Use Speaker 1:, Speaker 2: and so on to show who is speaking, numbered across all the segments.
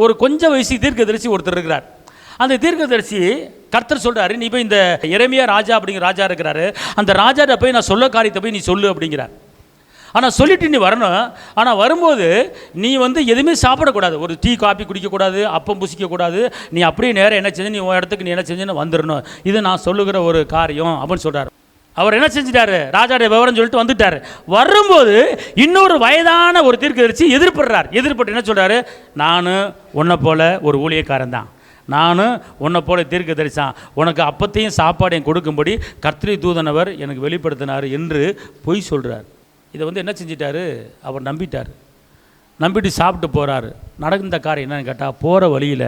Speaker 1: ஒரு கொஞ்சம் வயசு தீர்க்கதரிசி ஒருத்தர் இருக்கிறார். அந்த தீர்க்கதரிசி கர்த்தர் சொல்றாரு, நீ போய் இந்த எரேமியா ராஜா அப்படிங்கிற ராஜா இருக்கிறாரு, அந்த ராஜாட்ட போய் நான் சொல்ல காரியத்தை போய் நீ சொல்லு அப்படிங்கிறார். ஆனால் சொல்லிட்டு நீ வரணும். ஆனால் வரும்போது நீ எதுவுமே சாப்பிடக்கூடாது, ஒரு டீ காப்பி குடிக்கக்கூடாது, அப்பம் புசிக்கக்கூடாது. நீ அப்படியே நேரம் என்ன செஞ்சு நீ உன் இடத்துக்கு நீ என்ன செஞ்சுன்னு வந்துடணும். இது நான் சொல்லுகிற ஒரு காரியம் அப்படின்னு சொல்கிறார். அவர் என்ன செஞ்சிட்டாரு, ராஜாவுடைய விவரம் சொல்லிட்டு வந்துட்டார். வரும்போது இன்னொரு வயதான ஒரு தீர்க்கதரிசி எதிர்பட்டு என்ன சொல்கிறாரு, நான் உன்னை போல ஒரு ஊழியக்காரன் தான், நான் உன்னை போல தீர்க்கதரிசான், உனக்கு அப்பத்தையும் சாப்பாடையும் கொடுக்கும்படி கர்த்தருடைய தூதனவர் எனக்கு வெளிப்படுத்தினார் என்று பொய் சொல்கிறார். இதை என்ன செஞ்சிட்டாரு, அவர் நம்பிட்டு சாப்பிட்டு போகிறாரு. நடந்த காரியம் என்னன்னு கேட்டால், போகிற வழியில்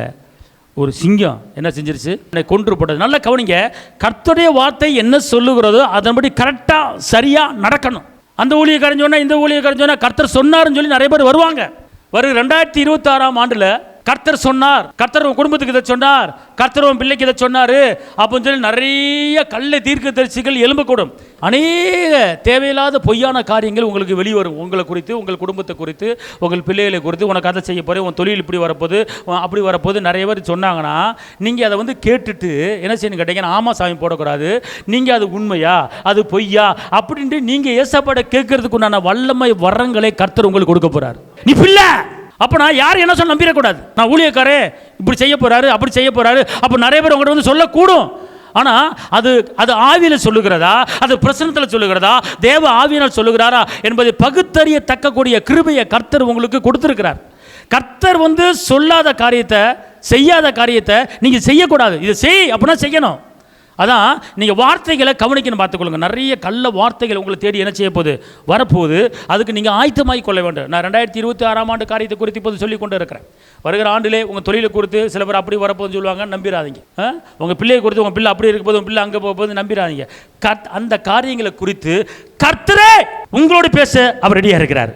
Speaker 1: ஒரு சிங்கம் என்ன செஞ்சிருச்சு, என்னை கொன்று போட்டது. நல்லா கவனிங்க, கர்த்தருடைய வார்த்தை என்ன சொல்லுகிறதோ அதன்படி கரெக்டாக சரியாக நடக்கணும். அந்த ஊழியக்காரன் சொன்னால் இந்த ஊழியக்காரன் சொன்னால் கர்த்தர் சொன்னார்னு சொல்லி நிறைய பேர் வருவாங்க. 2026ஆம் ஆண்டில் கர்த்தர் சொன்னார், கர்த்தர் உன் குடும்பத்துக்கு இதை சொன்னார், கர்த்தர் உன் பிள்ளைக்கு இதை சொன்னார் அப்படின்னு சொல்லி நிறைய கள்ள தீர்க்கதரிசிகள் எழும்பக்கூடும். அநேக தேவையில்லாத பொய்யான காரியங்கள் உங்களுக்கு வெளிவரும். உங்களை குறித்து, உங்கள் குடும்பத்தை குறித்து, உங்கள் பிள்ளைகளை குறித்து, உனக்கு அதை செய்ய போகிறேன், உன் தொழில் இப்படி வரப்போது அப்படி வரப்போது நிறைய பேர் சொன்னாங்கன்னா நீங்கள் அதை கேட்டுட்டு என்ன செய்யணும் கேட்டீங்கன்னா, ஆமாம் சாமி போடக்கூடாது, நீங்கள் அது உண்மையா அது பொய்யா அப்படின்ட்டு நீங்கள் ஏசப்பாட கேட்கறதுக்கு உண்டான வல்லமை வரங்களை கர்த்தர் உங்களுக்கு கொடுக்க போகிறார். நீ பிள்ளை அப்போ நான் யார் என்ன சொல்ல நம்பிடக்கூடாது. நான் ஊழியக்காரே இப்படி செய்ய போகிறாரு அப்படி செய்ய போகிறாரு அப்போ நிறைய பேர் உங்கள்கிட்ட சொல்லக்கூடும். ஆனால் அது ஆவியில் சொல்லுகிறதா, அது பிரசன்னத்தில் சொல்லுகிறதா, தேவ ஆவியினால் சொல்லுகிறாரா என்பதை பகுத்தறிய தக்கக்கூடிய கிருபையை கர்த்தர் உங்களுக்கு கொடுத்துருக்கிறார். கர்த்தர் சொல்லாத காரியத்தை, செய்யாத காரியத்தை நீங்கள் செய்யக்கூடாது. இதை செய் அப்படின்னா செய்யணும். அதான் நீங்கள் வார்த்தைகளை கவனிக்கணும், பார்த்துக்கொள்ளுங்க. நிறைய கள்ள வார்த்தைகள் உங்களை தேடி என்ன செய்ய போகுது, வரப்போகுது. அதுக்கு நீங்கள் ஆயத்தமாகி கொள்ள வேண்டும். நான் 2026ஆம் ஆண்டு காரியத்தை குறித்து இப்போது சொல்லி கொண்டு இருக்கிறேன். வருகிற ஆண்டிலே உங்கள் தொழிலை குறித்து சில பேர் அப்படி வரப்போகுதுன்னு சொல்லுவாங்க, நம்பிடாதீங்க. உங்கள் பிள்ளையை குறித்து, உங்கள் பிள்ளை அப்படி இருக்க போது, உங்கள் பிள்ளை அங்கே போக போது நம்பிடாதீங்க. அந்த காரியங்களை குறித்து கர்த்தரே உங்களோடு பேச அவர் ரெடியாக இருக்கிறார்.